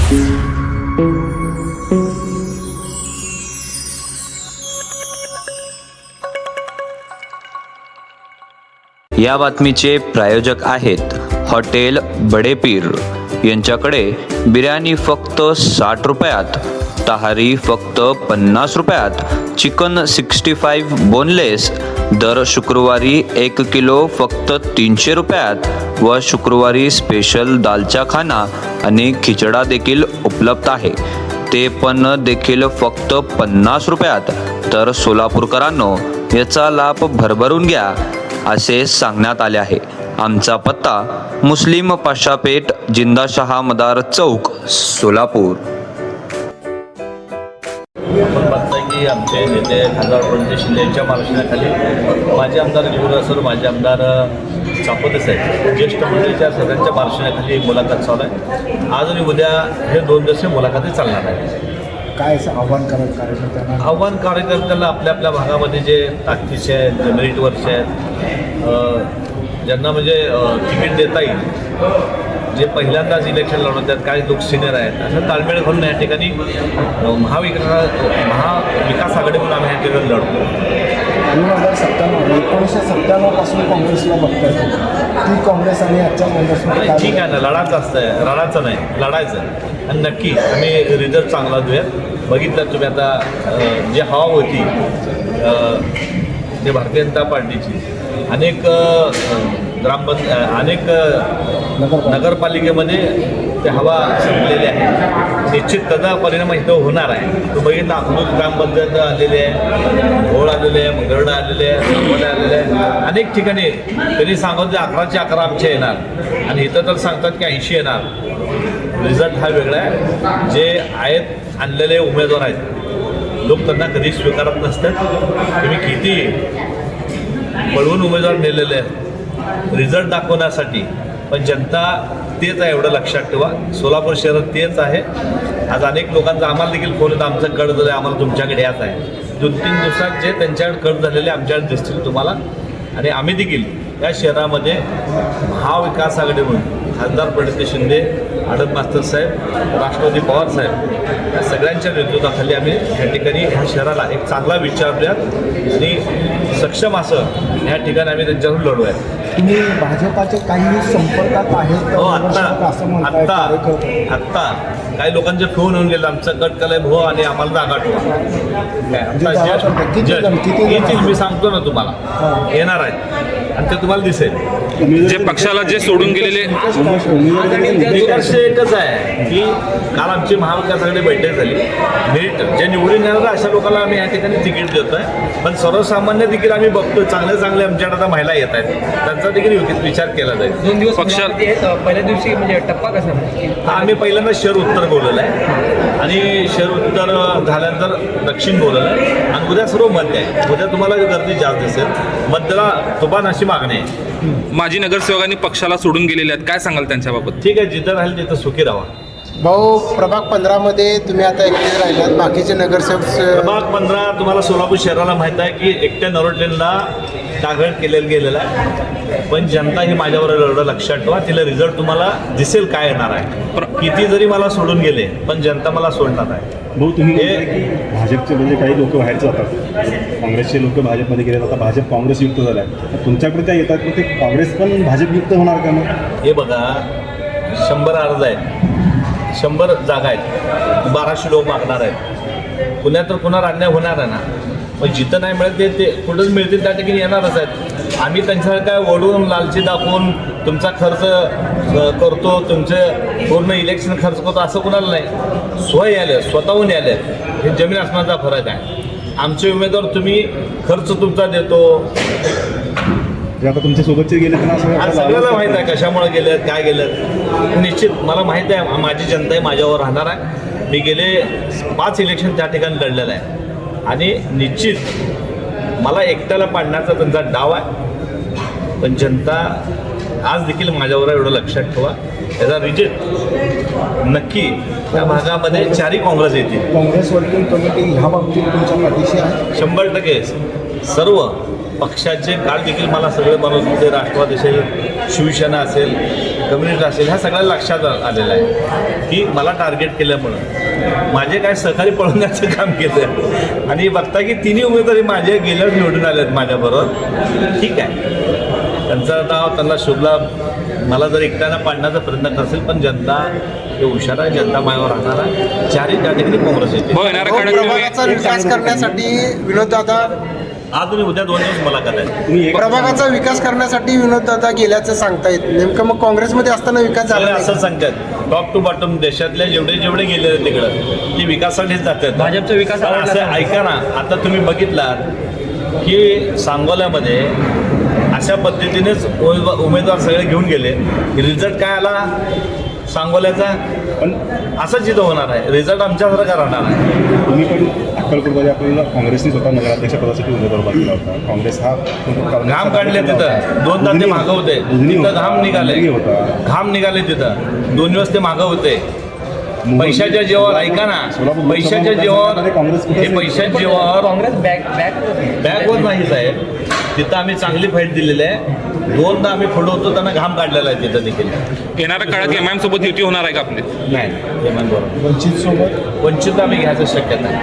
या बातमीचे प्रायोजक आहेत हॉटेल बडेपीर। यांच्याकडे बिर्याणी फक्त 60 रुपयात, तहारी फक्त 50 रुपयात, चिकन 65 बोनलेस दर शुक्रवारी 1 किलो फक्त 300 रुपयात व शुक्रवारी स्पेशल दालचा खाना आणि खिचडा देखील उपलब्ध आहे, ते पण देखील फक्त 50 रुपयात। तर सोलापूरकरांनो, याचा लाभ भरभरून घ्या असे सांगण्यात आले आहे। आमचा पत्ता मुस्लिम पाशापेठ, जिंदाशहा मदार चौक, सोलापूर। आपण बघताय की आमचे नेते खासदार प्रणिती शिंदे यांच्या मार्गदर्शनाखाली माझे आमदार जीवनसर, माझे आमदार चापोते साहेब, ज्येष्ठ मंडळीच्या सगळ्यांच्या मार्गदर्शनाखाली मुलाखत चालू आहे। आज आणि उद्या हे 2 दिवसीय मुलाखती चालणार आहे। काय असं आव्हान करत कार्यकर्त्यांना? आव्हान कार्यकर्त्यांना आपल्या आपल्या भागामध्ये जे ताकदीचे आहेत, जे मेरिटवरचे आहेत, ज्यांना म्हणजे तिकीट देता येईल, जे पहिल्यांदाच इलेक्शन लढवतात, काही लोक सिनियर आहेत, असं ताळमेळ करून या ठिकाणी महाविकास आघाडीकडून आम्ही या ठिकाणी लढतो। 1997 पासून काँग्रेसला बघताय, ती काँग्रेस आणि आजच्या काँग्रेसमध्ये ठीक आहे ना, लढाचं असतंय, रडायचं नाही, लढायचं। आणि नक्की आम्ही रिझल्ट चांगला देऊया। बघितलं तुम्ही आता जी हवा होती जे भारतीय जनता पार्टीची, अनेक अनेक नगरपालिकेमध्ये ते हवा संपलेली आहे। निश्चित त्याचा परिणाम इथं होणार आहे। तो बघितला, अकलूज ग्रामपंचायत आलेली आहे, घोळ आलेले आहे, गरडा आलेले आहे, संपले आलेले आहे, अनेक ठिकाणी तरी सांगत 11चे 11 आमचे येणार, आणि इथं तर सांगतात की 80 येणार। रिझल्ट हा वेगळा आहे। जे आहेत आणलेले उमेदवार आहेत, लोक त्यांना कधी स्वीकारत नसतात। तुम्ही किती पळवून उमेदवार नेलेले आहेत रिझल्ट दाखवण्यासाठी, पण जनता तेच आहे एवढं लक्षात ठेवा। सोलापूर शहरात तेच आहे। आज अनेक लोकांचा आम्हाला देखील फोन होता, आमचं कट झालं, आम्हाला तुमच्याकडे याच आहे। 2-3 दिवसात जे त्यांच्याकडे कट झालेले आमच्याकडे दिसतील तुम्हाला। आणि आम्ही देखील या शहरामध्ये महाविकास आघाडी म्हणून खासदार प्रणिती शिंदे, आडत मास्तर साहेब, राष्ट्रवादी पवार साहेब या सगळ्यांच्या नेतृत्वाखाली आम्ही या ठिकाणी ह्या शहराला एक चांगला विचार द्या आणि सक्षम असं या ठिकाणी आम्ही त्यांच्यावर लढूया। तुम्ही भाजपाचे काही संपर्कात आहेत? हो, आत्ता काही लोकांचे फोन येऊन गेले, आमचं कट केलंय भाऊ आणि आम्हाला जागा ठेवा। मी सांगतो ना तुम्हाला, येणार आहेत आणि ते तुम्हाला दिसेल। जे पक्षाला जे सोडून गेलेले निष्कर्ष एकच आहे की काल आमची महाविकास आघाडी बैठक झाली। मेरिट जे निवडून येणार अशा लोकांना आम्ही या ठिकाणी तिकीट देतोय, पण सर्वसामान्य देखील आम्ही बघतोय चांगले आमच्याकडे आता महिला येत आहेत, त्यांचा देखील विचार केला जाईल। 2 दिवस पहिल्या दिवशी म्हणजे टप्पा कसा? आम्ही पहिल्यांदा शहर उत्तर बोललेलं आहे आणि शहर उत्तर झाल्यानंतर दक्षिण बोललेलं आहे, आणि उद्या सर्व मध्य आहे। उद्या तुम्हाला गर्दी जास्त दिसेल, मध्यला तुफान अशी मागणी आहे। माजी नगरसेवकांनी पक्षाला सोडून गेलेले आहेत, काय सांगाल त्यांच्याबाबत? ठीक आहे, जिथं राहील तिथं सुखी राहा। भाऊ, प्रभाग 15मध्ये तुम्ही आता एकटेच राहिलात, बाकीचे नगरसेवक? प्रभाग 15 तुम्हाला सोलापूर शहराला माहीत आहे की एकट्या नरोटलेला टागळ केलेलं गेलेलं आहे, पण जनता ही माझ्यावर एवढं लक्षात ठेवा, तिला रिझल्ट तुम्हाला दिसेल काय येणार आहे। किती जरी मला सोडून गेले, पण जनता मला सोडणार आहे। भाऊ, तुम्ही भाजपचे म्हणजे काही लोक बाहेर जातात, काँग्रेसचे लोक भाजपमध्ये गेले, आता भाजप काँग्रेस युक्त झाला आहे, तुमच्याकडे काय येतात, मग ते काँग्रेस पण भाजप युक्त होणार का? मग हे बघा, 100 अर्ज आहेत, 100 जागा आहेत, 1200 लोक मागणार आहेत, पुण्यात तर पुन्हा अन्याय होणार आहे ना। मग जिथं नाही मिळत ते कुठंच मिळतील त्या ठिकाणी येणारच आहेत। आम्ही त्यांच्याकडे काय ओढून लालची दाखवून तुमचा खर्च करतो, तुमचे पूर्ण इलेक्शन खर्च करतो असं कुणाला नाही। स्वतःहून याले, हे जमीन आसमानाचा फरक आहे। आमचे उमेदवार तुम्ही खर्च तुमचा देतो, आता तुमच्या सोबतचे गेले आज सगळ्याला माहीत आहे कशामुळे गेलेत, काय गेलेत। निश्चित मला माहीत आहे, माझी जनता आहे माझ्यावर राहणार आहे। मी गेले 5 इलेक्शन त्या ठिकाणी लढलेलं आहे, आणि निश्चित मला एकट्याला पाडण्याचा त्यांचा डाव आहे, पण जनता आज देखील माझ्यावर एवढं लक्षात ठेवा, याचा रिजल्ट नक्की त्या भागामध्ये 4ही काँग्रेस येतील। काँग्रेस वर्किंग कमिटी ह्या बाबतीत तुमच्या पाठीशी आहे? 100% सर्व पक्षाचे काल देखील मला सगळे बनवत होते, राष्ट्रवादी असेल, शिवसेना असेल, कम्युनिस्ट असेल, ह्या सगळ्या लक्षात आलेलं आहे की मला टार्गेट केल्यामुळं माझे काय सहकारी पळवण्याचं काम केलं आणि बघता की तिन्ही उमेदवारी माझे गेल्यावर निवडून आले आहेत माझ्याबरोबर. ठीक आहे, त्यांचं नाव त्यांना शोभला, मला जर एकट्यानं पाडण्याचा प्रयत्न करसेल, पण जनता हे हुशार आहे, जनता मायावर राहणार आहे. चारही त्या ठिकाणी काँग्रेस येते. हो, येणाऱ्या काळात तुम्ही- प्रभागाचा विकास करण्यासाठी विनोददादा आज आणि उद्या 2 दिवस मुलाखत आहे. प्रभागाचा विकास करण्यासाठी विनोददादा गेल्याचं सांगतायत. नेमकं मग काँग्रेसमध्ये असताना विकास झाला सगळे नाही असं सांगतात टॉप टू बॉटम देशातल्या जेवढे गेले तिकडं ते विकासासाठीच जातात. भाजपचा विकास पण आवडला असं ऐका ना, आता तुम्ही बघितलात की सांगोल्यामध्ये अशा पद्धतीनेच उमेदवार सगळे घेऊन गेले. रिझल्ट काय आला सांगोल्याचा? पण असंच इथं होणार आहे. रिझल्ट आमच्यासारखा राहणार आहे. तुम्ही पण अक्कलकोटमध्ये आपल्याला काँग्रेसने स्वतः नगराध्यक्ष पदासाठी उमेदवार बसला होता. काँग्रेस हा घाम काढले तिथं 2 ते मागं होते, तिथं घाम निघाले, घाम निघाले तिथं 2 दिवस ते मागं होते. पैशाच्या जीवावर ऐका ना, पैशाच्या जीवावर हे पैशाच्या जीवावर काँग्रेस बॅक बॅकवर नाही साहेब. तिथं आम्ही चांगली फाईट दिलेली आहे. 2दा आम्ही पुढं होतो, त्यांना घाम काढलेला आहे तिथं देखील. येणाऱ्या काळात एमआयएम सोबत युती होणार आहे का आपली? नाही, हे बरोबर. वंचित सोबत वंचित आम्ही घ्यायचं शक्यता आहे.